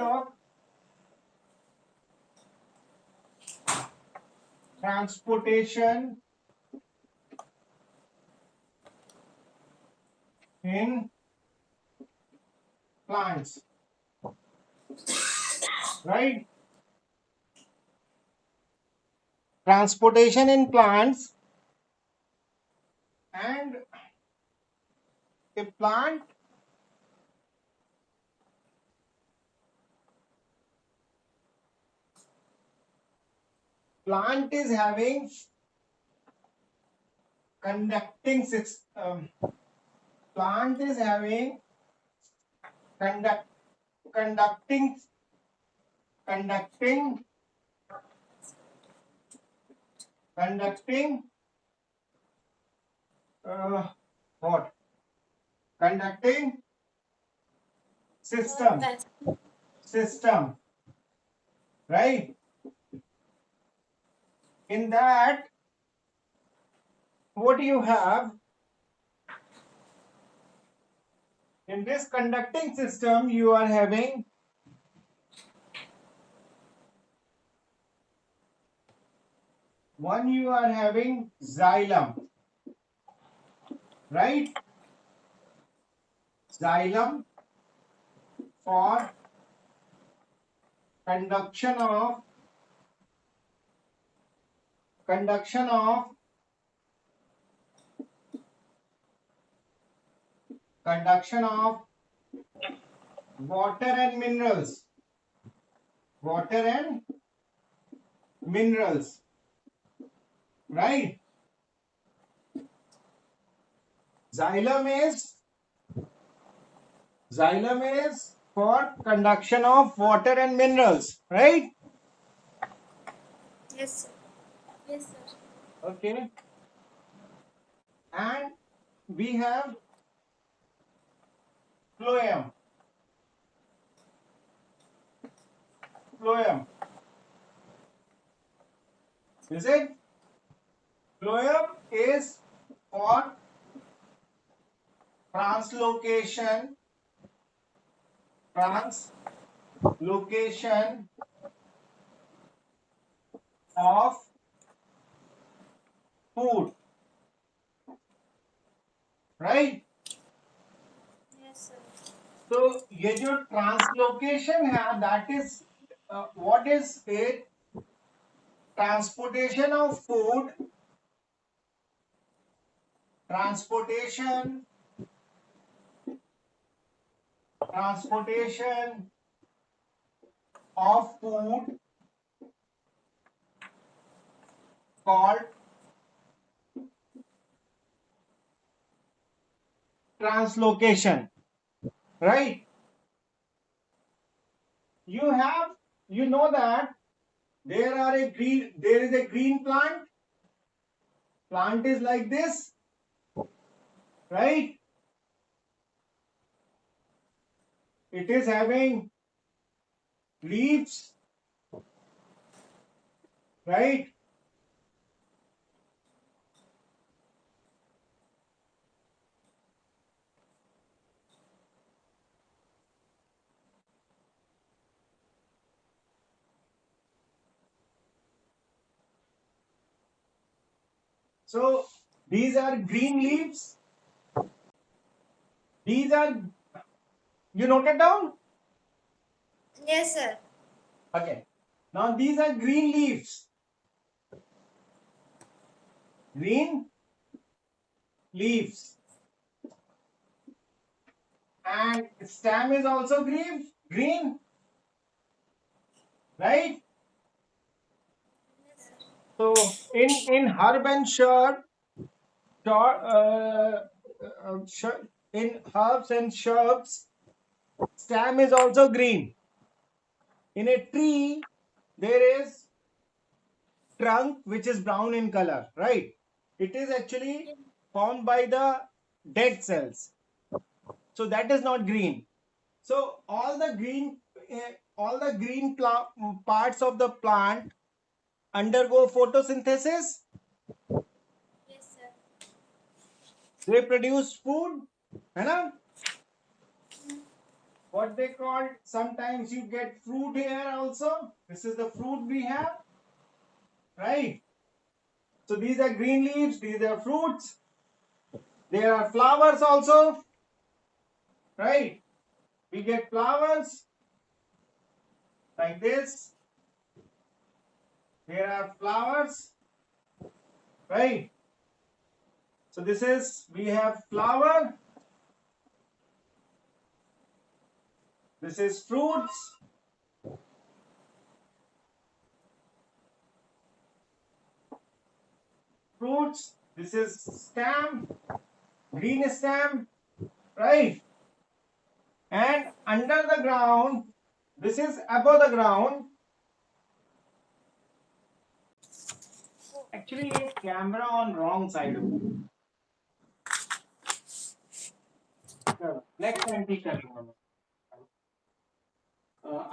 talk transportation in plants, right? Transportation in plants, and a plant is having conducting system. Plant is having conduct conducting conducting conducting what conducting system, right? In that, what do you have? In this conducting system, you are having you are having xylem, right? Xylem for conduction of conduction of conduction of water and minerals, water and minerals, right? Xylem is for conduction of water and minerals, right? Yes, sir. Yes, sir. Okay. And we have phloem. Phloem. Is it? Phloem is for translocation of food, right? Yes, sir. तो ये जो translocation है, that is what is it? Transportation of food, transportation of food called translocation, right? You know that there is a green plant is like this, right? It is having leaves, right? So these are green leaves. These are, you note it down? Yes, sir. Okay. Now these are green leaves. Green leaves. And stem is also green, right? Yes, sir. So in herb and in herbs and shrubs, stem is also green. In a tree, there is trunk which is brown in color, right? It is actually formed by the dead cells. So that is not green. So all the green parts of the plant undergo photosynthesis. Yes, sir. They produce food, है ना? what they call, sometimes you get fruit here also. This is the fruit we have, right? So these are green leaves, these are fruits. There are flowers also, right? We get flowers like this. There are flowers, right? So this is, we have flower. This is fruits. Fruits. This is stem, green stem, right? And under the ground, this is above the ground. Actually, ये camera on wrong side हो गया. चलो, next time ठीक कर लूंगा मैं.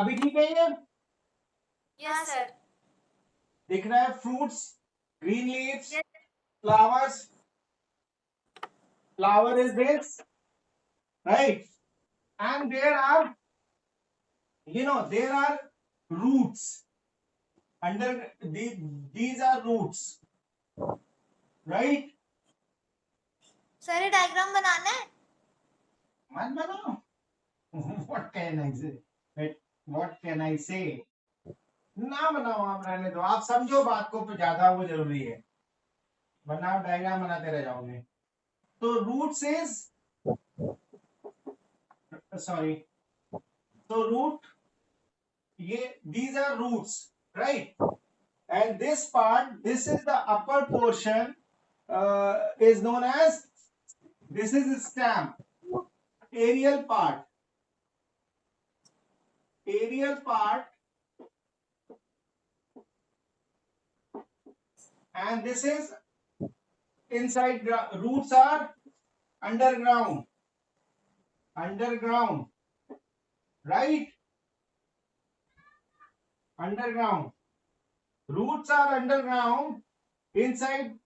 अभी ठीक है ये? Yes, sir. दिख रहा है fruits, green leaves, Yes. flowers. Flower is this, right? And there are, there are roots. Under these are roots, right? Sir, ये diagram बनाना है? मत बनाओ. What can I say? What can I say? ना बनाओ, आप रहने दो. आप समझो बात को, ज्यादा वो जरूरी है. बनाओ, डायग्राम बनाते रह जाओगे. तो roots is, sorry. So root, these are roots, right? And this part, this is the upper portion, is known as, this is stem, aerial part. Aerial part, and this is inside. Roots are underground, right? Underground. Roots are underground. Inside,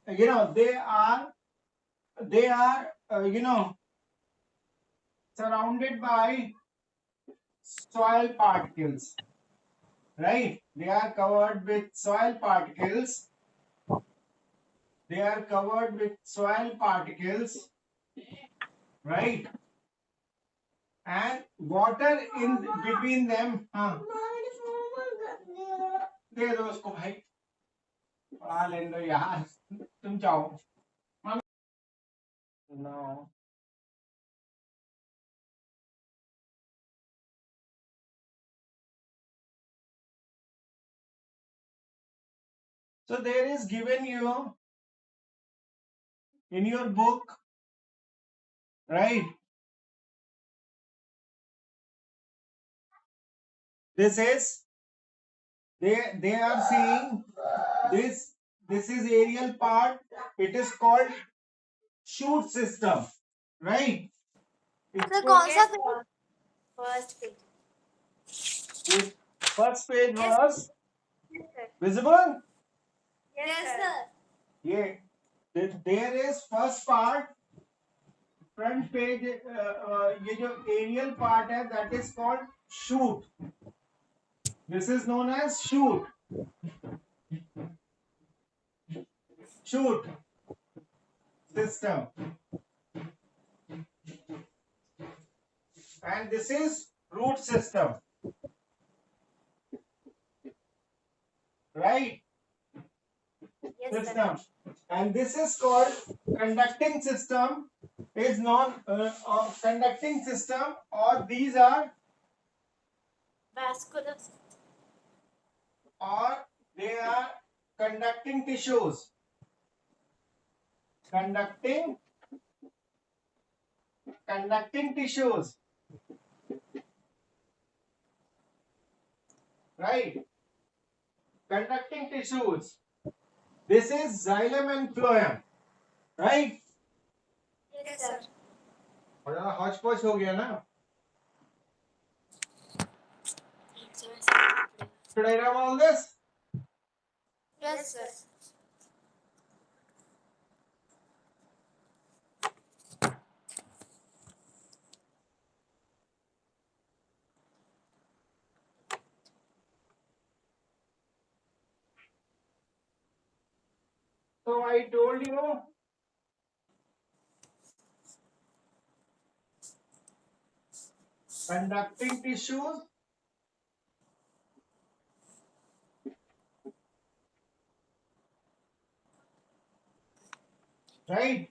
they are surrounded by soil particles, right? They are covered with soil particles. Right? And water in between them. हाँ. दे दो उसको भाई, पढ़ा लेने दो यार, तुम जाओ. No. So there is given you in your book, right? This is, they are seeing this is aerial part. It is called shoot system, right? Sir, कौन सा page? First page. First page Yes. was Yes, sir. visible. Yes, sir. Yeah, there is first part, front page. ये जो aerial part है, that is called shoot. This is known as shoot system, and this is root system, right? Yes, System, and this is called conducting system. Is known conducting system, or these are, vascular. or they are conducting tissues. Conducting tissues, right? Conducting tissues. This is xylem and phloem, right? Yes, sir. और ज़्यादा hodgepodge हो गया ना? Should I rub all this? Yes, sir. So I told you conducting tissues, right?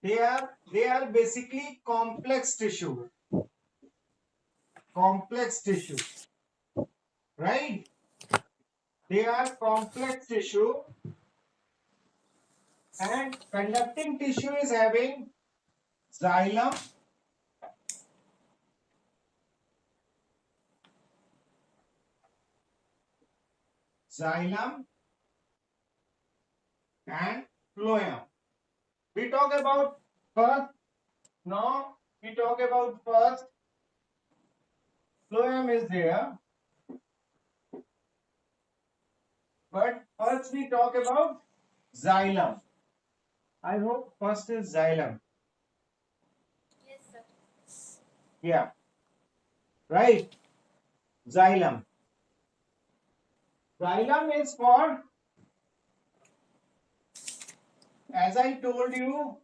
They are basically complex tissue, right? They are complex tissue, and conducting tissue is having xylem, xylem and phloem. We talk about first. Now we talk about first. Phloem is there, but first we talk about xylem. I hope first is xylem. Yes, sir. Yeah, right. Xylem. Xylem is for, as I told you,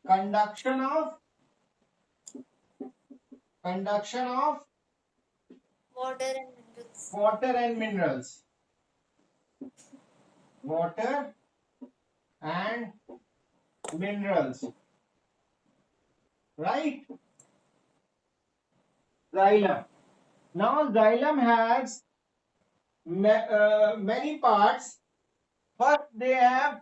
conduction of Water and minerals. water and minerals. Water and minerals. Right? Xylem. Now xylem has many parts. First they have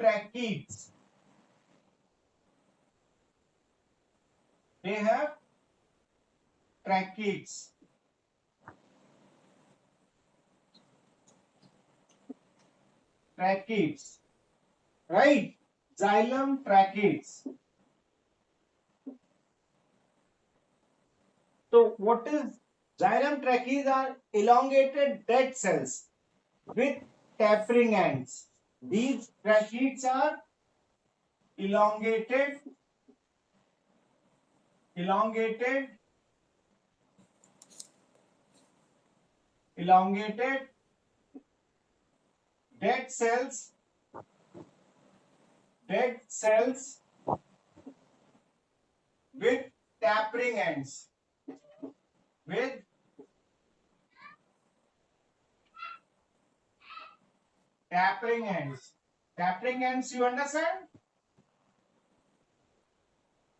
tracheids. They have tracheids. Tracheids. Right? Xylem tracheids. So what is xylem trachees are elongated dead cells with tapering ends. These tracheids are elongated, elongated, elongated dead cells, dead cells with tapering ends, with tapering ends. Tapering ends, you understand?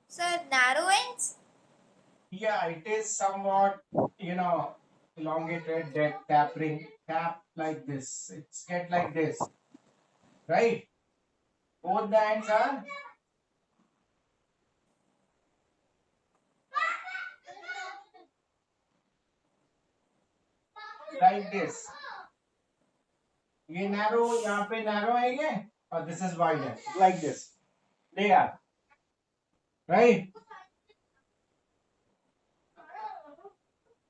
Sir, narrow ends? Yeah, it is somewhat, elongated, dead tapering, tap like this. It's get like this, right? Both the ends are like this. ये narrow, यहाँ पे narrow है ये, और this is wide है, like this. They are right.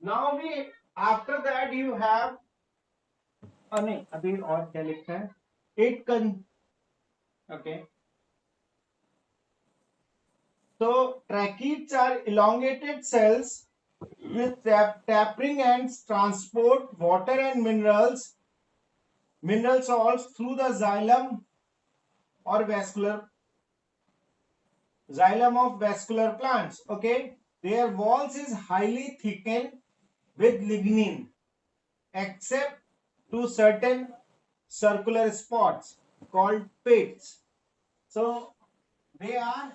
Now we after that you have नहीं अभी और क्या लिखा है? It con okay. So tracheids are elongated cells with tapering ends transport water and mineral salts through the or vascular xylem of vascular plants. Okay, their walls is highly thickened with lignin, except to certain circular spots called pits. So they are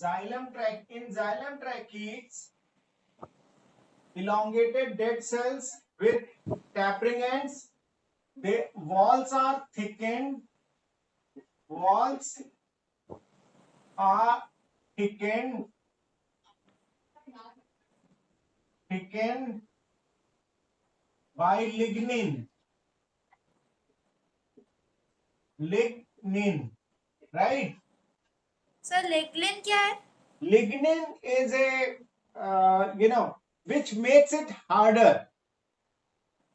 in xylem tracheids, elongated dead cells with tapering ends. The walls are thickened. Walls are thickened by lignin. Lignin, right? Sir, lignin क्या है? Lignin is a which makes it harder.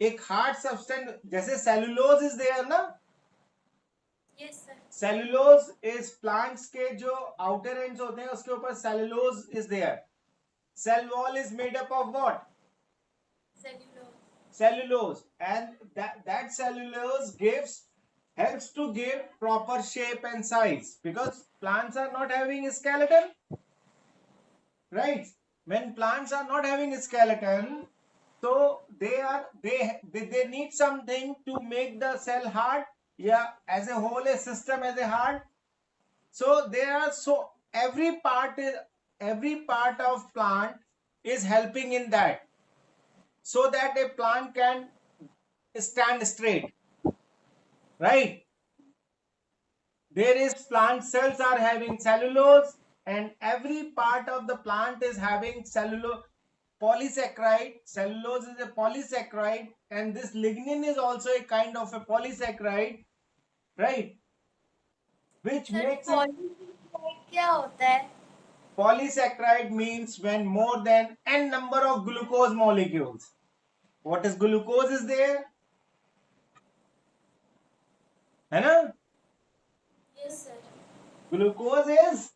एक hard substance जैसे cellulose is there ना, Yes, sir. Cellulose is plants के जो outer ends होते हैं उसके ऊपर cellulose is there. Cell wall is made up of what? Cellulose. Cellulose, and that cellulose helps to give proper shape and size, because plants are not having a skeleton, right? When plants are not having a skeleton, so they need something to make the cell hard, yeah, as a whole, a system as a hard. So there are, so every part of plant is helping in that, so that a plant can stand straight, right? There is, plant cells are having cellulose, and every part of the plant is having cellulose polysaccharide. Cellulose is a polysaccharide, and this lignin is also a kind of a polysaccharide, right? Which Sir, makes it, polysaccharide क्या होता है? polysaccharide means when more than n number of glucose molecules. What is glucose is there, है ना? Yes, sir. Glucose is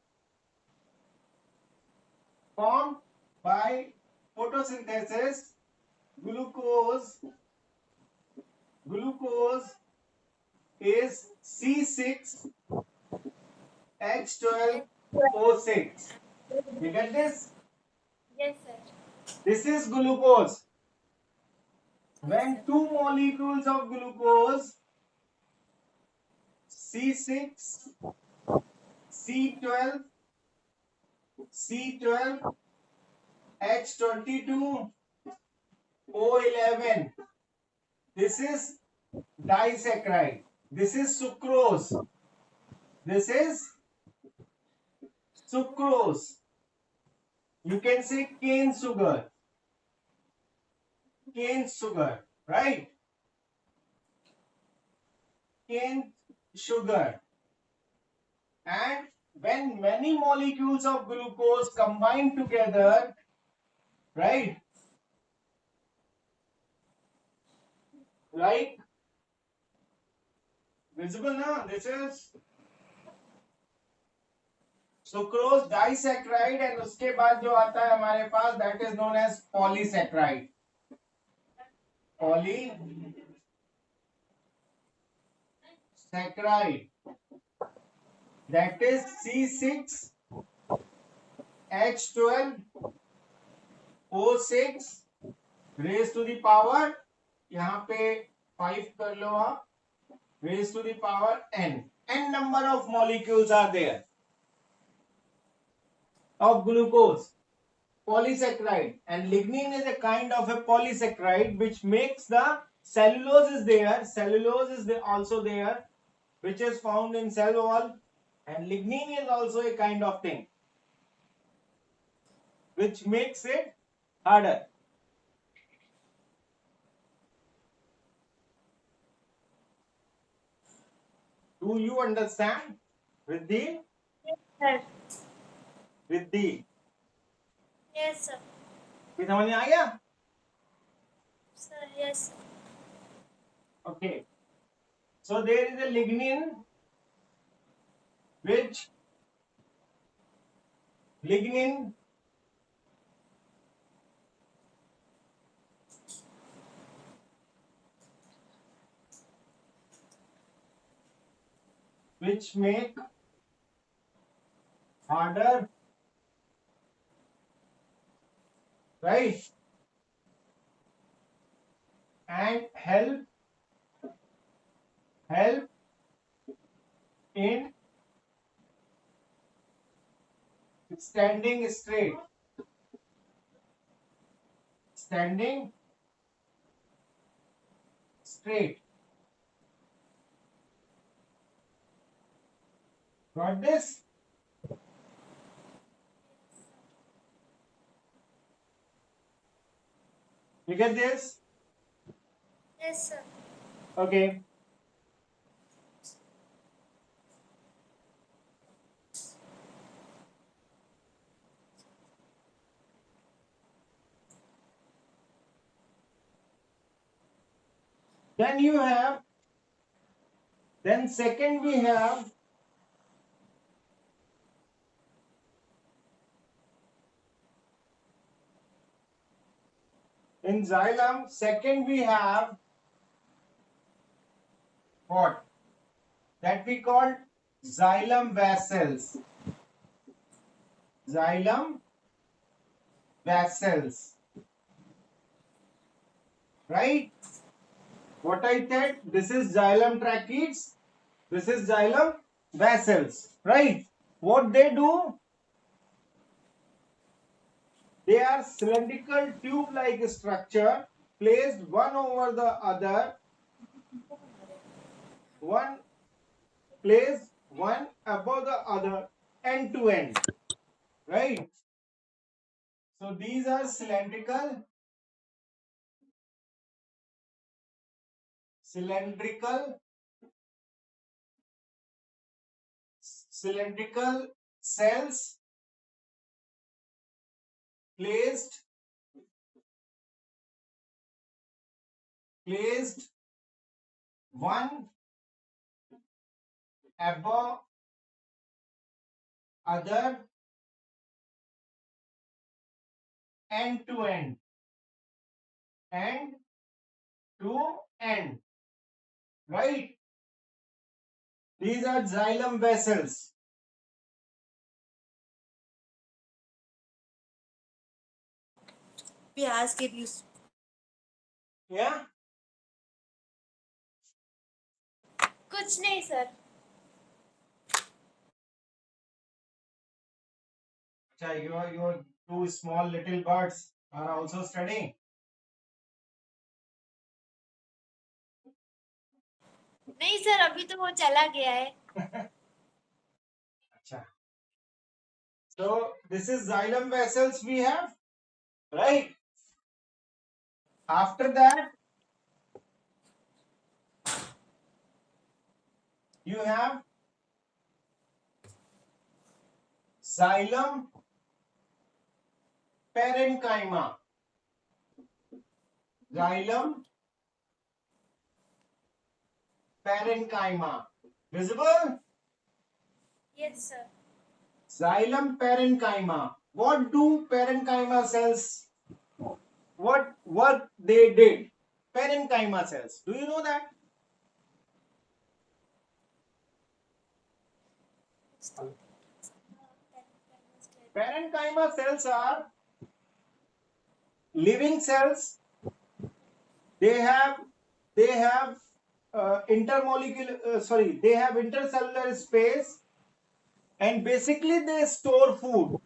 formed by photosynthesis. Glucose is C6H12O6. You get this? Yes, sir. This is glucose. When Yes, sir. two molecules of glucose, C6, C12, C12, H22, O11. This is disaccharide. This is sucrose. This is sucrose. You can say cane sugar, right? Cane sugar. And when many molecules of glucose combine together, right? Like, visible now, this is sucrose disaccharide, and उसके बाद जो आता है हमारे पास, that is known as polysaccharide. Polysaccharide, that is C6H12O6 raise to the power, यहाँ पे 5 कर लो आप, raise to the power n number of molecules are there of glucose, polysaccharide, and lignin is a kind of a polysaccharide which makes the cellulose is there. Cellulose is also there, which is found in cell wall, and lignin is also a kind of thing which makes it harder. Do you understand, Riddhi? Yes, sir. Riddhi, Yes, sir. ये समझ में आ गया? Sir, yes, sir. Okay. So there is a lignin, which lignin which make harder, right, and help in standing straight. Standing straight. Got this? You get this? Yes, sir. Okay. Then you have Then second we have in xylem, second we have what? That we call xylem vessels. Xylem vessels. Right? What I said, this is xylem tracheids, this is xylem vessels. Right? What they do? They are cylindrical tube-like structure placed one over the other, one placed one above the other, end to end. Right? So these are cylindrical cells placed one above other, end to end, end to end. Right? These are xylem vessels. We ask it you. Yeah. कुछ नहीं sir. Your two small little birds are also studying. नहीं sir, अभी तो वो चला गया है. अच्छा. So this is xylem vessels we have, right? After that, you have xylem parenchyma. Xylem parenchyma. Visible? Yes sir. Xylem parenchyma. What do parenchyma cells? What work they did? Parenchyma cells. Do you know that? Parenchyma cells are living cells. They have they have intercellular space, and basically they store food.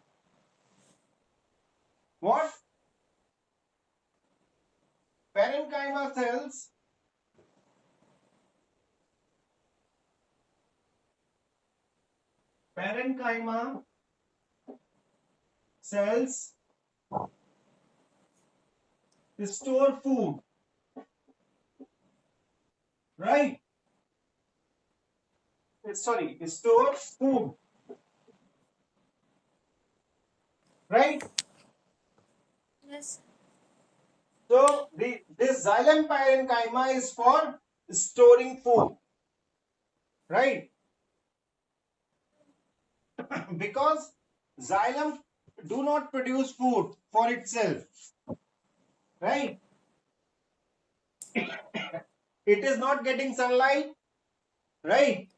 What? Parenchyma cells parenchyma cells store food, right? Sorry, store food, right? Yes. So this xylem parenchyma is for storing food, right? Because xylem do not produce food for itself, right? It is not getting sunlight, right?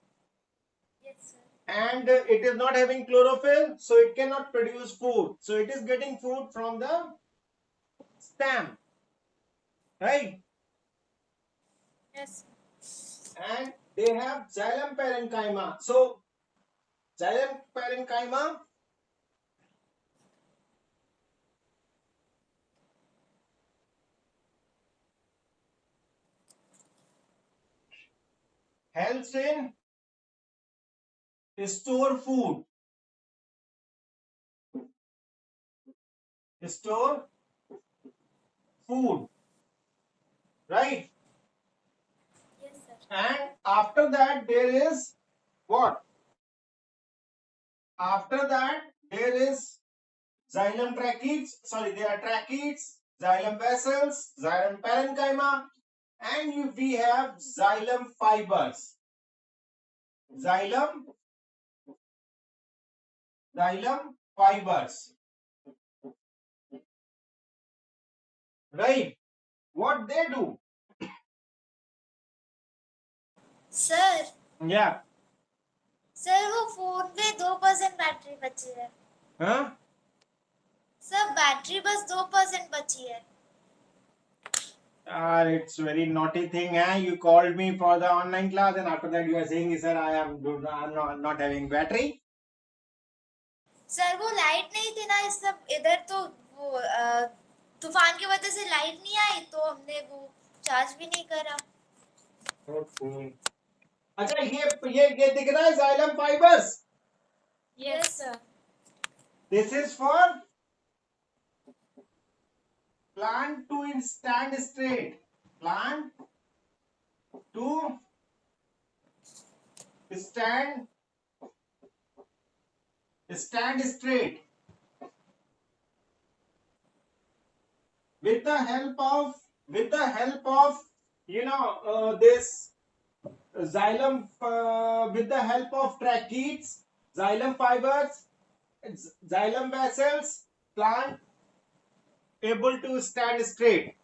Yes sir. And it is not having chlorophyll, so it cannot produce food. So it is getting food from the stem, right? Yes. And they have xylem parenchyma. So xylem parenchyma helps in store food, store food, right? Yes sir. And after that there is what? After that there is xylem tracheids, sorry, there are tracheids, xylem vessels, xylem parenchyma, and we have xylem fibers. xylem fibers, right? What they do? Sir Yeah. Sir वो phone पे 2% battery बची है Huh? Sir battery बस 2% बची है It's very naughty thing, eh? You called me for the online class, and after that you are saying, sir, I'm not having battery. Sir वो light नहीं थी ना इस सब इधर तो वो तूफान की वजह से लाइट नहीं आई तो हमने वो चार्ज भी नहीं करा Okay. अच्छा ये दिख रहा है xylem fibers. Yes sir This is for plant to stand straight. Plant to stand straight with the help of this xylem with the help of tracheids, xylem fibers, xylem vessels, plant able to stand straight.